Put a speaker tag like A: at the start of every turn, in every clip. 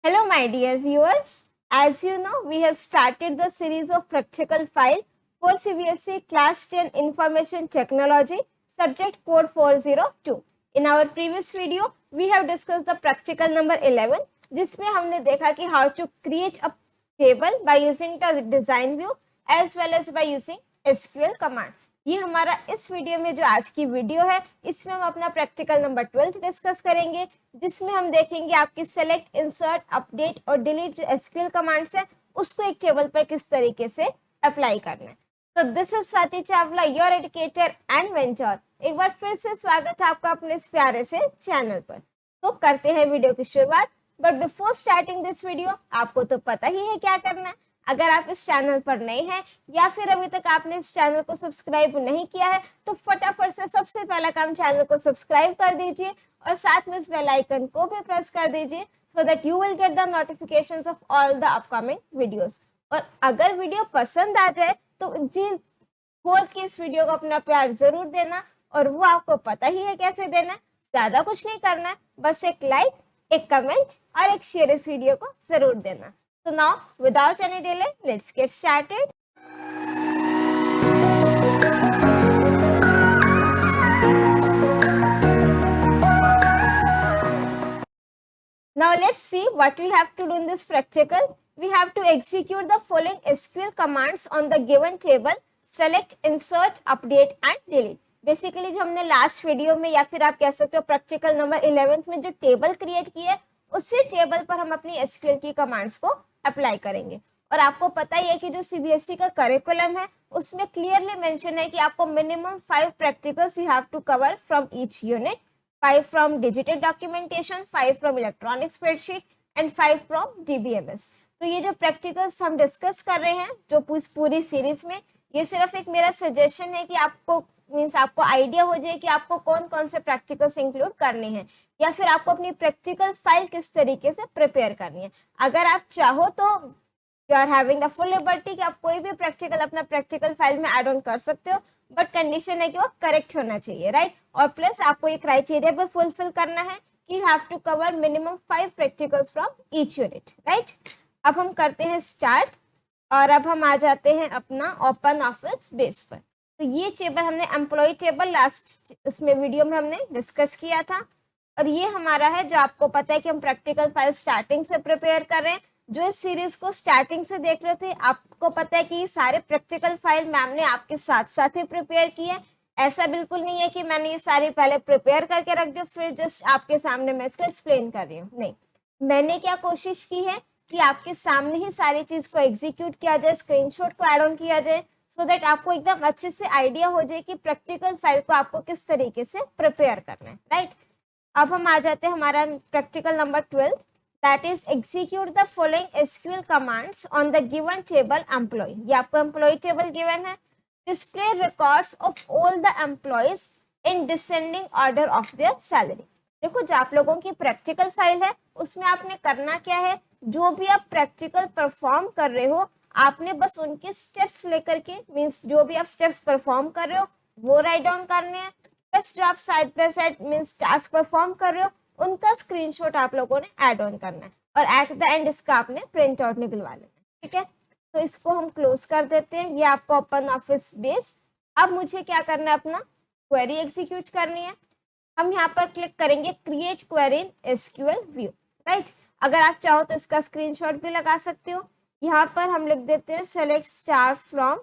A: Hello, my dear viewers. As you know, we have started the series of practical file for CBSE Class 10 Information Technology, subject code 402. In our previous video, we have discussed the practical number 11, जिसमें हमने देखा कि how to create a table by using the design view as well as by using SQL command. ये हमारा इस video में जो आज की वीडियो है, इसमें हम अपना प्रैक्टिकल नंबर 12 डिस्कस करेंगे, जिसमें हम देखेंगे आपकी सेलेक्ट, इंसर्ट, अपडेट और डिलीट जो एसक्यूएल कमांड्स है उसको एक टेबल पर किस तरीके से अप्लाई करना है। तो this is Swati Chawla, your educator and mentor. एक बार फिर से स्वागत है आपका अपने इस प्यारे से चैनल पर। तो करते हैं वीडियो की शुरुआत, but before starting this video आपको तो पता ही है क्या करना है। अगर आप इस चैनल पर नए हैं या फिर अभी तक आपने इस चैनल को सब्सक्राइब नहीं किया है तो फटाफट से सबसे पहला काम चैनल को सब्सक्राइब कर दीजिए और साथ में इस बेल आइकन को भी प्रेस कर दीजिए so that you will get the notifications of all the upcoming videos. और अगर वीडियो पसंद आ जाए तो जी खोल के इस वीडियो को अपना प्यार जरूर देना, और वो आपको पता ही है कैसे देना है। ज्यादा कुछ नहीं करना है, बस एक लाइक, एक कमेंट और एक शेयर इस वीडियो को जरूर देना। So now, without any delay, let's get started. Now let's see what we have to do in this practical. We have to execute the following SQL commands on the given table: select, insert, update and delete. Basically जो हमने last video में या फिर आप कह सकते हो practical number 11 में जो टेबल क्रिएट की है, उसी टेबल पर हम अपनी एसक्यूएल की कमांड्स को अप्लाई करेंगे। और आपको पता ही है कि जो सीबीएसई का करिकुलम है उसमें क्लियरली मेंशन है कि आपको minimum 5 practicals you have to cover from each unit, 5 from digital documentation, 5 from electronic spreadsheet and 5 from DBMS. तो ये जो प्रैक्टिकल्स हम डिस्कस कर रहे हैं जो पूरी सीरीज में, ये सिर्फ एक मेरा सजेशन है कि आपको मीन्स आपको आइडिया हो जाए कि आपको कौन कौन से प्रैक्टिकल्स इंक्लूड करने हैं या फिर आपको अपनी प्रैक्टिकल फाइल किस तरीके से प्रिपेयर करनी है। अगर आप चाहो तो you are having the full liberty कि आप कोई भी प्रैक्टिकल अपना प्रैक्टिकल फाइल में ऐड ऑन कर सकते हो, बट कंडीशन है कि वो करेक्ट होना चाहिए, राइट। और प्लस आपको ये क्राइटेरिया भी फुलफिल करना है कि you have to cover minimum 5 practicals from each unit, right. अब हम करते हैं स्टार्ट और अब हम आ जाते हैं अपना ओपन ऑफिस बेस पर। तो ये टेबल हमने एम्प्लॉय टेबल लास्ट उसमें वीडियो में हमने डिस्कस किया था, और ये हमारा है जो आपको पता है कि हम प्रैक्टिकल फाइल स्टार्टिंग से प्रिपेयर कर रहे हैं। जो इस सीरीज को स्टार्टिंग से देख रहे थे आपको पता है कि सारे प्रैक्टिकल फाइल मैम ने आपके साथ साथ ही प्रिपेयर किए। ऐसा बिल्कुल नहीं है कि मैंने ये सारी पहले प्रिपेयर करके रख दी फिर जस्ट आपके सामने मैं इसको एक्सप्लेन कर रही हूँ, नहीं। मैंने क्या कोशिश की है कि आपके सामने ही सारी चीज को एग्जीक्यूट किया जाए, स्क्रीनशॉट को ऐड ऑन किया जाए सो दैट आपको एकदम अच्छे से आइडिया हो जाए कि प्रैक्टिकल फाइल को आपको किस तरीके से प्रिपेयर करना है, राइट। अब हम आ जाते हैं हमारा practical number 12, that is execute the following SQL commands on the given table employee. ये आपको एम्प्लॉय टेबल गिवन है। Display records of all the employees in descending order of their salary. देखो जो आप लोगों की प्रैक्टिकल फाइल है उसमें आपने करना क्या है, जो भी आप प्रैक्टिकल परफॉर्म कर रहे हो आपने बस उनके स्टेप्स लेकर के मीन्स जो भी आप स्टेप्स परफॉर्म कर रहे हो वो राइट डाउन करने हैं, प्लस जो आप side by side means task perform कर रहे हो उनका स्क्रीनशॉट आप लोगों ने ऐड ऑन करना है और एट द एंड इसका आपने प्रिंट आउट निकलवा लेना है, ठीक है। तो इसको हम क्लोज कर देते हैं, ये आपका ओपन ऑफिस बेस। अब मुझे क्या करना है, अपना क्वेरी एग्जीक्यूट करनी है। हम यहाँ पर क्लिक करेंगे create query in SQL view, right. अगर आप चाहो तो इसका स्क्रीनशॉट भी लगा सकते हो। यहाँ पर हम लिख देते हैं सेलेक्ट स्टार फ्रॉम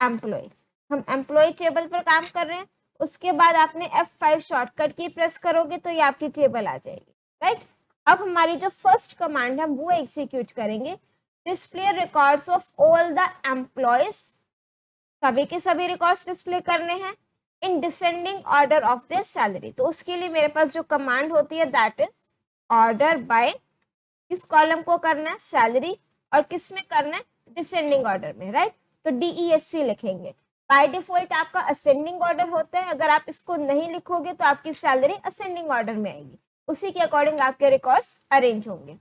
A: एम्प्लॉय। हम एम्प्लॉय टेबल पर काम कर रहे हैं, उसके बाद आपने F5 शॉर्टकट की प्रेस करोगे तो ये आपकी टेबल आ जाएगी, राइट। अब हमारी जो फर्स्ट कमांड है वो एग्जीक्यूट करेंगे, display records of all the employees. सभी के सभी रिकॉर्ड्स डिस्प्ले करने हैं इन descending order of their salary. तो उसके लिए मेरे पास जो कमांड होती है दैट इज ऑर्डर बाय, किस कॉलम को करना है, सैलरी, और किस में करना है, डिसेंडिंग ऑर्डर में, राइट। तो DESC लिखेंगे। बाय डिफॉल्ट आपका असेंडिंग ऑर्डर होता है, अगर आप इसको नहीं लिखोगे तो आपकी सैलरी असेंडिंग ऑर्डर में आएगी, उसी के अकॉर्डिंग आपके रिकॉर्ड्स अरेंज होंगे।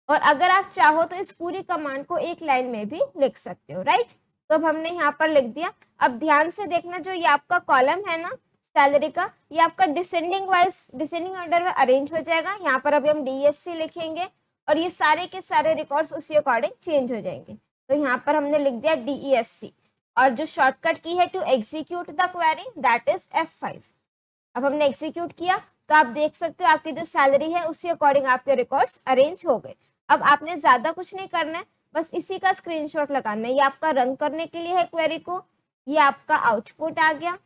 A: और अगर आप चाहो तो इस पूरी कमांड को एक लाइन में भी लिख सकते हो, राइट। तो अब हमने यहाँ पर लिख दिया। अब ध्यान से देखना, जो ये आपका कॉलम है ना सैलरी का, ये आपका डिसेंडिंग ऑर्डर में अरेंज हो जाएगा। यहाँ पर अभी हम DSC लिखेंगे और ये सारे के सारे रिकॉर्ड्स उसी अकॉर्डिंग चेंज हो जाएंगे। तो यहाँ पर हमने लिख दिया DESC और जो शॉर्टकट की है to execute the query that is F5। अब हमने एग्जीक्यूट किया तो आप देख सकते हो आपकी जो सैलरी है उसी अकॉर्डिंग आपके रिकॉर्ड्स अरेंज हो गए। अब आपने ज्यादा कुछ नहीं करना है, बस इसी का स्क्रीनशॉट लगाना है। ये आपका रन करने के लिए है क्वेरी को, ये आपका आउटपुट आ गया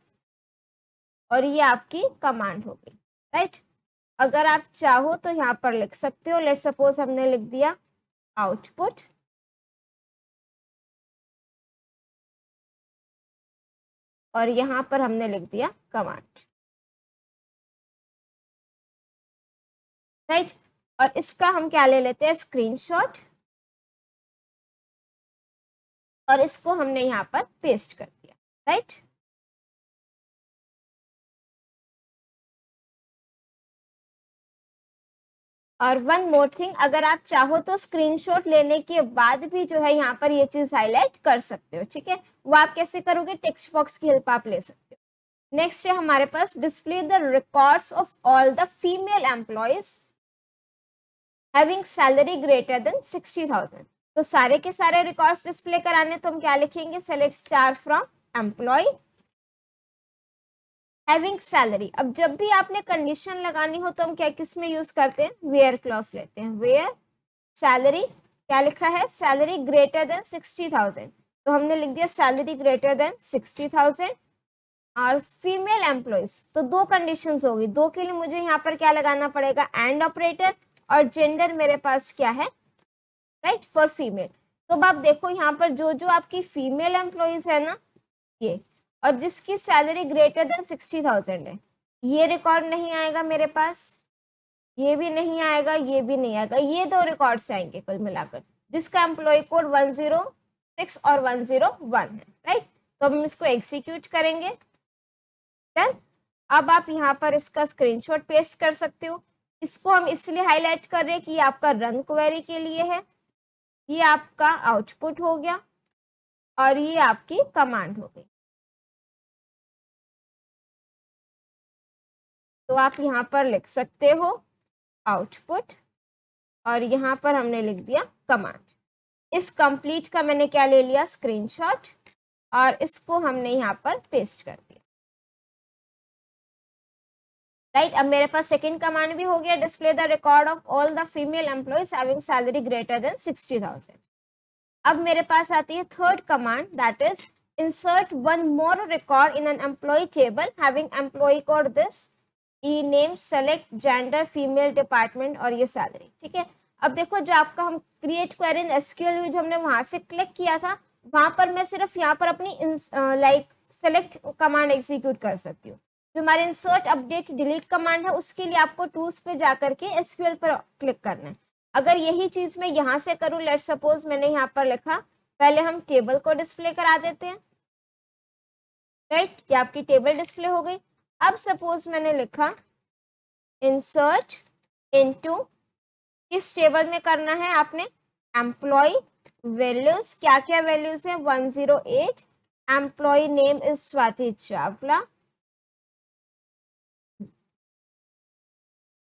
A: और ये आपकी कमांड हो गई, राइट। अगर आप चाहो तो यहाँ पर लिख सकते हो, लेट सपोज हमने लिख दिया आउटपुट और यहाँ पर हमने लिख दिया कमांड, राइट। और इसका हम क्या ले लेते हैं, स्क्रीनशॉट, और इसको हमने यहाँ पर पेस्ट कर दिया, राइट। और वन मोर थिंग, अगर आप चाहो तो स्क्रीनशॉट लेने के बाद भी जो है यहाँ पर ये चीज हाईलाइट कर सकते हो, ठीक है। वो आप कैसे करोगे, टेक्स्ट बॉक्स की हेल्प आप ले सकते हो। नेक्स्ट है हमारे पास display the records of all the female employees having salary greater than 60,000। तो सारे के सारे रिकॉर्ड्स डिस्प्ले कराने तो हम क्या लिखेंगे, select star from employ having salary. अब जब भी आपने कंडीशन लगानी हो तो हम क्या किस में यूज करते हैं, वेयर क्लॉज लेते हैं। वेयर सैलरी, क्या लिखा है, सैलरी ग्रेटर देन 60,000, तो हमने लिख दिया सैलरी ग्रेटर देन 60,000। और फीमेल एम्प्लॉयज, तो दो कंडीशंस होगी, दो के लिए मुझे यहाँ पर क्या लगाना पड़ेगा, एंड ऑपरेटर, और जेंडर मेरे पास क्या है, राइट, फॉर फीमेल। तो अब आप देखो यहाँ पर जो जो आपकी फीमेल एम्प्लॉयज है ना ये, और जिसकी सैलरी ग्रेटर देन 60,000 है, ये रिकॉर्ड नहीं आएगा मेरे पास, ये भी नहीं आएगा, ये भी नहीं आएगा, ये दो रिकॉर्ड्स आएंगे कुल मिलाकर, जिसका एम्प्लॉय कोड 106 और 101 है, राइट। तो हम इसको एग्जीक्यूट करेंगे, डन। अब आप यहाँ पर इसका स्क्रीनशॉट पेस्ट कर सकते हो। इसको हम इसलिए हाईलाइट कर रहे हैं कि ये आपका रन क्वेरी के लिए है, ये आपका आउटपुट हो गया और ये आपकी कमांड हो गई। तो आप यहाँ पर लिख सकते हो आउटपुट और यहाँ पर हमने लिख दिया कमांड। इस कंप्लीट का मैंने क्या ले लिया, स्क्रीनशॉट, और इसको हमने यहाँ पर पेस्ट कर दिया, राइट। अब मेरे पास सेकंड कमांड भी हो गया, display the record of all the female employees having salary greater than 60,000। अब मेरे पास आती है third command, that is insert one more record in an employee table having employee code this, E name, select gender, female, department और ये salary, ठीक है। अब देखो जो आपका हम क्रिएट क्वेरी इन एसक्यूएल जो हमने वहां से क्लिक किया था, वहां पर मैं सिर्फ यहाँ पर अपनी लाइक सेलेक्ट कमांड एग्जीक्यूट कर सकती हूँ। जो हमारे इंसर्ट अपडेट डिलीट कमांड है उसके लिए आपको टूल्स पे जाकर के एसक्यूएल पर क्लिक करना है। अगर यही चीज मैं यहाँ से करूँ, लेट सपोज मैंने यहाँ पर लिखा, पहले हम टेबल को डिस्प्ले करा देते हैं, राइट, ये आपकी टेबल डिस्प्ले हो गई। अब सपोज मैंने लिखा इंसर्ट इनटू, किस टेबल में करना है आपने, एम्प्लॉय वैल्यूज, क्या क्या वैल्यूज है, 108, employee name is Swati Chawla,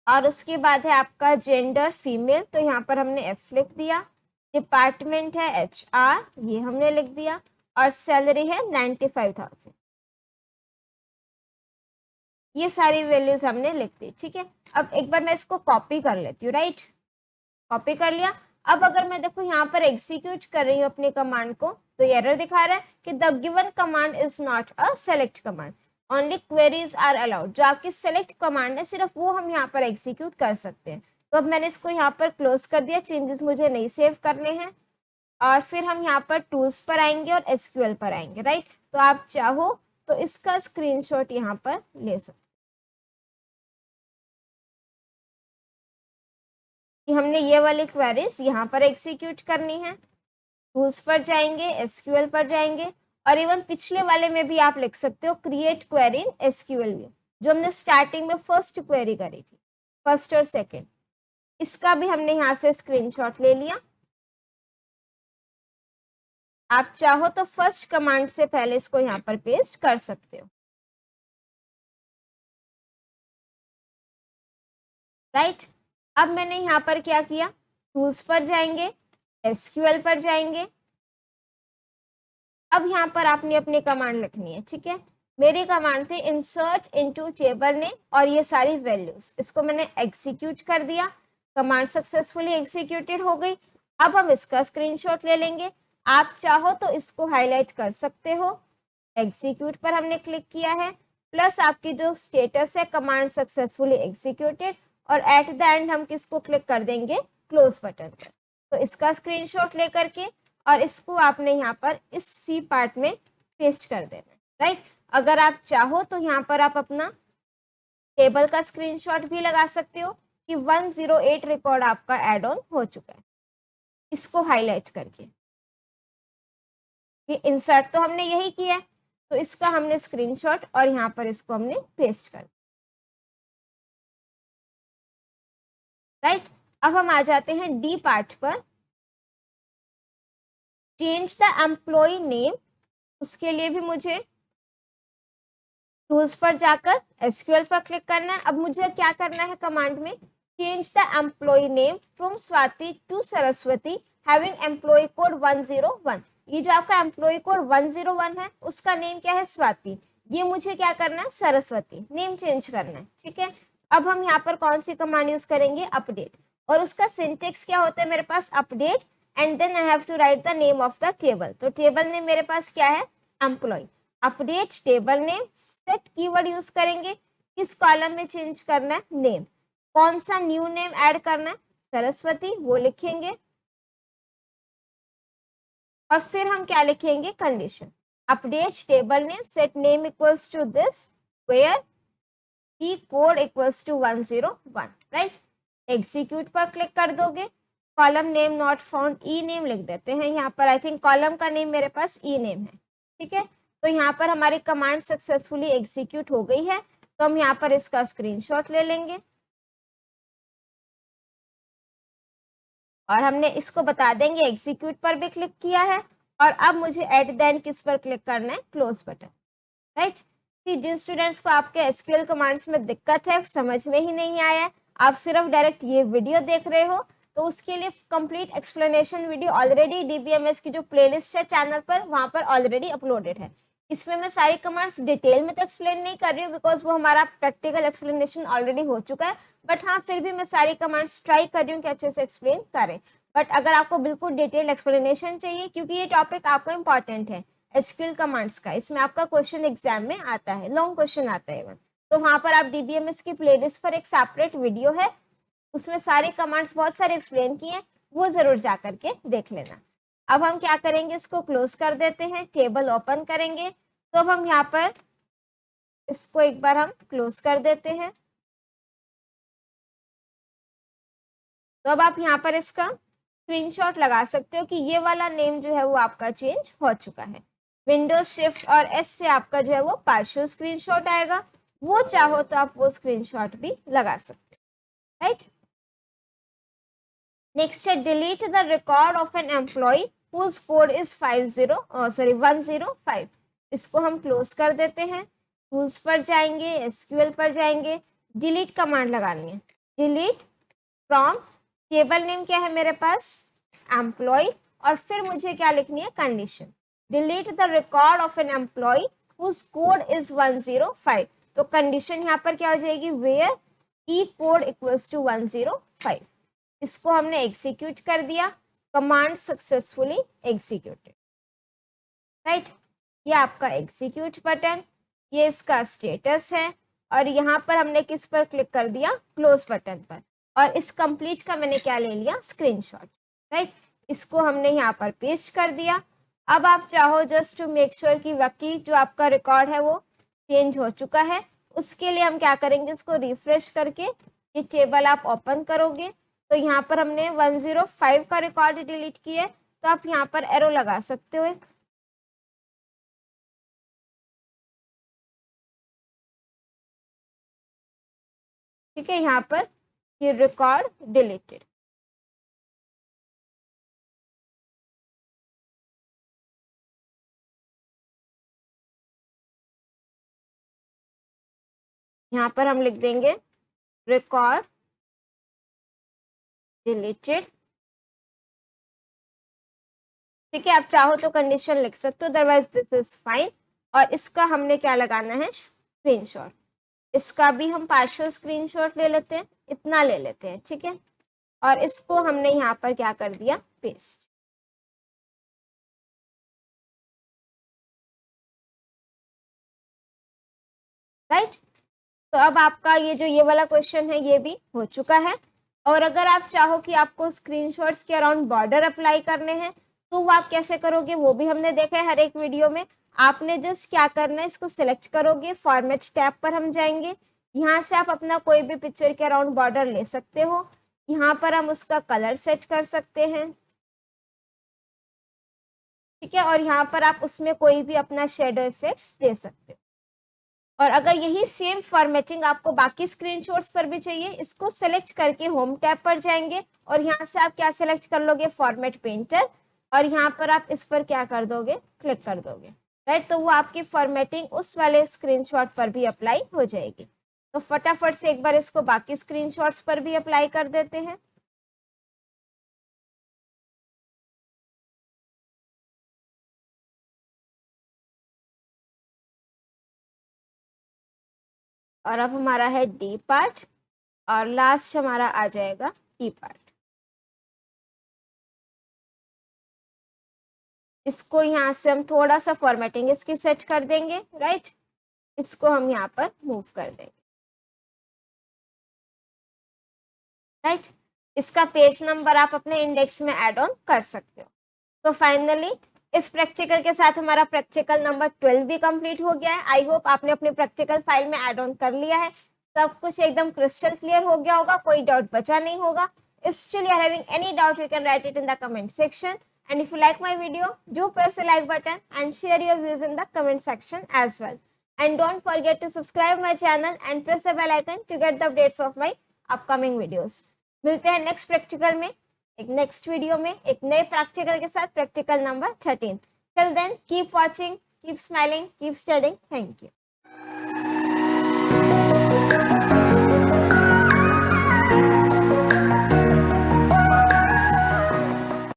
A: और उसके बाद है आपका जेंडर फीमेल, तो यहाँ पर हमने एफ लिख दिया, डिपार्टमेंट है HR, ये हमने लिख दिया, और सैलरी है 95,000। ये सारी वैल्यूज हमने लिख दी, ठीक है। अब एक बार मैं इसको कॉपी कर लेती हूँ, राइट, कॉपी कर लिया। अब अगर मैं देखो यहाँ पर एग्जीक्यूट कर रही हूँ अपनी कमांड को, तो एरर दिखा रहा है कि the given command is not a select command, only queries are allowed. जो आपकी सेलेक्ट कमांड है सिर्फ वो हम यहाँ पर एग्जीक्यूट कर सकते हैं। तो अब मैंने इसको यहाँ पर क्लोज कर दिया, चेंजेस मुझे नहीं सेव करने हैं, और फिर हम यहाँ पर टूल्स पर आएंगे और एसक्यूएल पर आएंगे, राइट। तो आप चाहो तो इसका स्क्रीनशॉट यहाँ पर ले सकते कि हमने ये वाली क्वेरीज यहाँ पर एग्जीक्यूट करनी है। टूल्स पर जाएंगे, एसक्यूएल पर जाएंगे, और इवन पिछले वाले में भी आप लिख सकते हो create query in SQL view, जो हमने स्टार्टिंग में फर्स्ट क्वेरी करी थी, फर्स्ट और सेकंड, इसका भी हमने यहाँ से स्क्रीनशॉट ले लिया। आप चाहो तो फर्स्ट कमांड से पहले इसको यहाँ पर पेस्ट कर सकते हो। राइट। अब मैंने यहाँ पर क्या किया, टूल्स पर जाएंगे, एसक्यूएल पर जाएंगे। अब यहाँ पर आपने अपनी कमांड लिखनी है, ठीक है। मेरी कमांड थी इंसर्ट इनटू टेबल नेम और ये सारी वैल्यूज, इसको मैंने एग्जीक्यूट कर दिया, कमांड सक्सेसफुली एग्जीक्यूटेड हो गई। अब हम इसका स्क्रीनशॉट ले लेंगे, आप चाहो तो इसको हाईलाइट कर सकते हो। एग्जीक्यूट पर हमने क्लिक किया है, प्लस आपकी जो स्टेटस है कमांड सक्सेसफुली एग्जीक्यूटेड, और एट द एंड हम किसको क्लिक कर देंगे, क्लोज बटन पर। तो इसका स्क्रीनशॉट लेकर के और इसको आपने यहाँ पर इस सी पार्ट में पेस्ट कर देना है, राइट। अगर आप चाहो तो यहाँ पर आप अपना टेबल का स्क्रीनशॉट भी लगा सकते हो कि 108 रिकॉर्ड आपका एड ऑन हो चुका है, इसको हाईलाइट करके। ये इंसर्ट तो हमने यही किया है, तो इसका हमने स्क्रीनशॉट और यहाँ पर इसको हमने पेस्ट कर, राइट। अब हम आ जाते हैं डी पार्ट पर, चेंज द एम्प्लॉय नेम। उसके लिए भी मुझे टूल्स पर जाकर एसक्यूएल पर क्लिक करना है। अब मुझे क्या करना है कमांड में, change the employee name from Swati to Saraswati having employee code 101। ये जो आपका एम्प्लॉय कोड 101 है उसका नेम क्या है, स्वाति। ये मुझे क्या करना है, सरस्वती, नेम चेंज करना है, ठीक है। अब हम यहाँ पर कौन सी कमांड यूज करेंगे, अपडेट, और उसका सिंटेक्स क्या होता है मेरे पास, update and then I have to write the name of the table. तो टेबल नेम मेरे पास क्या है, employee. Update table name, set keyword use करेंगे, किस कॉलम में चेंज करना है, नेम, कौन सा न्यू नेम ऐड करना है, सरस्वती, वो लिखेंगे। और फिर हम क्या लिखेंगे, condition, update table name set name equals to this where e code equals to 101, right. Execute पर क्लिक कर दोगे, column name not found, e name लिख देते हैं यहाँ पर। आई थिंक कॉलम का नेम मेरे पास ई नेम है, ठीक है। तो यहाँ पर हमारी कमांड सक्सेसफुली एग्जीक्यूट हो गई है, तो हम यहाँ पर इसका स्क्रीनशॉट ले लेंगे और हमने इसको बता देंगे एग्जीक्यूट पर भी क्लिक किया है। और अब मुझे एट द एंड किस पर क्लिक करना है, क्लोज बटन, राइट। जिन स्टूडेंट्स को आपके एसक्यूएल कमांड्स में दिक्कत है, समझ में ही नहीं आया, आप सिर्फ डायरेक्ट ये वीडियो देख रहे हो, तो उसके लिए complete explanation video already DBMS की जो प्लेलिस्ट है चैनल पर, वहां पर ऑलरेडी अपलोडेड है। इसमें मैं सारी कमांड्स डिटेल में तो एक्सप्लेन नहीं कर रही हूँ बिकॉज वो हमारा प्रैक्टिकल एक्सप्लेनेशन ऑलरेडी हो चुका है, बट हाँ फिर भी मैं सारी कमांड्स ट्राई कर रही हूँ कि अच्छे से एक्सप्लेन करें। बट अगर आपको बिल्कुल डिटेल एक्सप्लेनेशन चाहिए, क्योंकि ये टॉपिक आपको इंपॉर्टेंट है एसक्यूएल कमांड्स का, इसमें आपका क्वेश्चन एग्जाम में आता है, लॉन्ग क्वेश्चन आता है, तो वहां पर आप डीबीएमएस की प्लेलिस्ट पर एक सेपरेट वीडियो है, उसमें सारे कमांड्स बहुत सारे एक्सप्लेन किए, वो जरूर जा करके देख लेना। अब हम क्या करेंगे, इसको क्लोज कर देते हैं, टेबल ओपन करेंगे। तो अब हम यहाँ पर इसको एक बार हम क्लोज कर देते हैं। तो अब आप यहाँ पर इसका स्क्रीनशॉट लगा सकते हो कि ये वाला नेम जो है वो आपका चेंज हो चुका है। विंडोज शिफ्ट और एस से आपका जो है वो पार्शियल स्क्रीनशॉट आएगा, वो चाहो तो आप वो स्क्रीनशॉट भी लगा सकते हो, राइट। नेक्स्ट है delete the record of an employee whose code is 105। इसको हम क्लोज कर देते हैं, टूल्स पर जाएंगे, एसक्यूएल पर जाएंगे, डिलीट कमांड लगानी है, डिलीट फ्रॉम, टेबल नेम क्या है मेरे पास, एम्प्लॉय, और फिर मुझे क्या लिखनी है, condition, delete the record of an employee whose code is 105। तो कंडीशन यहाँ पर क्या हो जाएगी, where e code equals to 105। इसको हमने एग्जीक्यूट कर दिया, कमांड सक्सेसफुली एग्जीक्यूटेड, राइट। ये आपका एग्जीक्यूट बटन, ये इसका स्टेटस है, और यहाँ पर हमने किस पर क्लिक कर दिया, क्लोज बटन पर, और इस कंप्लीट का मैंने क्या ले लिया, स्क्रीनशॉट, राइट। इसको हमने यहाँ पर पेस्ट कर दिया। अब आप चाहो जस्ट टू मेक श्योर कि वाकई जो आपका रिकॉर्ड है वो चेंज हो चुका है, उसके लिए हम क्या करेंगे, इसको रिफ्रेश करके ये टेबल आप ओपन करोगे, तो यहाँ पर हमने 105 का रिकॉर्ड डिलीट किया, तो आप यहाँ पर एरो लगा सकते हो एक, ठीक है, यहाँ पर ये रिकॉर्ड डिलीटेड। यहाँ पर हम लिख देंगे रिकॉर्ड डिलीटेड। ठीक है, आप चाहो तो कंडीशन लिख सकते हो, अदरवाइज दिस इज फाइन। और इसका हमने क्या लगाना है, स्क्रीनशॉट। इसका भी हम पार्शियल स्क्रीनशॉट ले लेते हैं, इतना ले लेते हैं, ठीक है। और इसको हमने यहाँ पर क्या कर दिया, पेस्ट। राइट, तो अब आपका ये जो ये वाला क्वेश्चन है ये भी हो चुका है। और अगर आप चाहो कि आपको स्क्रीनशॉट्स के अराउंड बॉर्डर अप्लाई करने हैं तो वो आप कैसे करोगे, वो भी हमने देखा है हर एक वीडियो में। आपने जस्ट क्या करना है, इसको सिलेक्ट करोगे, फॉर्मेट टैब पर हम जाएंगे। यहाँ से आप अपना कोई भी पिक्चर के अराउंड बॉर्डर ले सकते हो। यहाँ पर हम उसका कलर सेट कर सकते हैं, ठीक है। और यहाँ पर आप उसमें कोई भी अपना शेडो इफेक्ट्स दे सकते हो। और अगर यही सेम फॉर्मेटिंग आपको बाकी स्क्रीनशॉट्स पर भी चाहिए, इसको सेलेक्ट करके होम टैब पर जाएंगे और यहाँ से आप क्या सेलेक्ट कर लोगे, फॉर्मेट पेंटर। और यहाँ पर आप इस पर क्या कर दोगे, क्लिक कर दोगे। राइट, तो वो आपकी फॉर्मेटिंग उस वाले स्क्रीनशॉट पर भी अप्लाई हो जाएगी। तो फटाफट से एक बार इसको बाकी स्क्रीनशॉट्स पर भी अप्लाई कर देते हैं। और अब हमारा है डी पार्ट और लास्ट हमारा आ जाएगा ई पार्ट। इसको यहाँ से हम थोड़ा सा फॉर्मेटिंग इसकी सेट कर देंगे। राइट, इसको हम यहाँ पर मूव कर देंगे। राइट, इसका पेज नंबर आप अपने इंडेक्स में ऐड ऑन कर सकते हो। तो फाइनली इस प्रैक्टिकल के साथ हमारा प्रैक्टिकल नंबर 12 भी कंप्लीट हो गया है। आई होप आपने अपने प्रैक्टिकल फाइल में ऐड ऑन कर लिया है, सब कुछ एकदम क्रिस्टल क्लियर हो गया होगा, कोई डाउट बचा नहीं होगा। Still you are having any doubt, you can write it in the comment section. And if you like my video, do press the like button and share your views in the comment section as well. And don't forget to subscribe my channel and press the bell icon to get the updates of my upcoming videos. मिलते हैं next practical में, एक next video में, एक नए practical के साथ, practical number 13। Till then, keep watching, keep smiling, keep studying. Thank you.